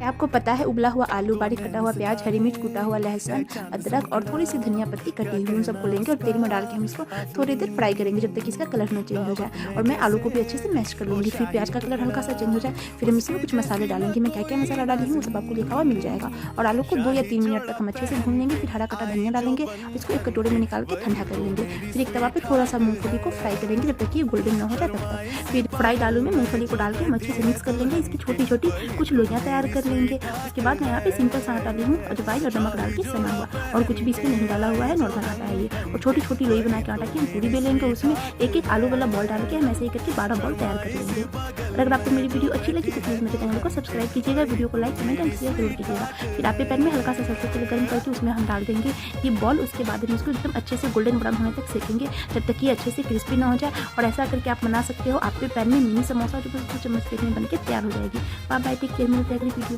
आपको पता है उबला हुआ आलू, बारीक कटा हुआ प्याज, हरी मिर्च, कूटा हुआ लहसुन, अदरक और थोड़ी सी धनिया पत्ती कटी हुई, उन सबको लेंगे और तेल में डाल के हम इसको थोड़ी देर फ्राई करेंगे जब तक इसका कलर न चेंज हो जाए। और मैं आलू को भी अच्छे से मैश कर लूँगी। फिर प्याज का कलर हल्का सा चेंज हो जाए, फिर हम इसमें कुछ मसाले डालेंगे। मैं क्या क्या मसाला डाली हूँ वो सब आपको लिखा हुआ मिल जाएगा। और आलू को 2 या 3 मिनट तक हम अच्छे से भून लेंगे। फिर हरा कटा धनिया डालेंगे, इसको एक कटोरे में निकाल के ठंडा कर लेंगे। फिर एक तवा पे थोड़ा सा मूंगफली को फ्राई करेंगे जब तक कि गोल्डन न हो जाए तब तक। फिर फ्राइड आलू में मूंगफली को डाल के हम अच्छे से मिक्स कर लेंगे। इसकी छोटी छोटी कुछ लोइयाँ तैयार कर लेंगे। उसके बाद मैं यहाँ पे सिंपल सा आटा ली हूँ, अजवाइन और नमक डाल के सना हुआ, और कुछ भी इसमें नहीं डाला हुआ है, नॉर्मल आटा है ये। और छोटी छोटी लोई बना के आटा की हम पूरी बेलेंगे, उसमें एक एक आलू वाला बॉल डाल के हम ऐसे ही करके 12 बॉल तैयार कर लेंगे। और अगर आपको मेरी वीडियो अच्छी लगी तो प्लीज़ मेरे चैनल को सब्सक्राइब कीजिएगा, वीडियो को लाइक कमेंट एंड शेयर जरूर कीजिएगा। फिर आपके पैन में हल्का सा सरसों तेल गर्म करके उसमें हम डाल देंगे ये बॉल। उसके बाद हम इसको एकदम अच्छे से गोल्डन ब्राउन होने तक सेकेंगे जब तक ये अच्छे से क्रिस्पी ना हो जाए। और ऐसा करके आप बना सकते हो। आपके पैन में मिनी समोसा जो 2 चम्मच तेल में बन के तैयार हो जाएगी। बाय बाय, टेक केयर, मिलते हैं अगली वीडियो।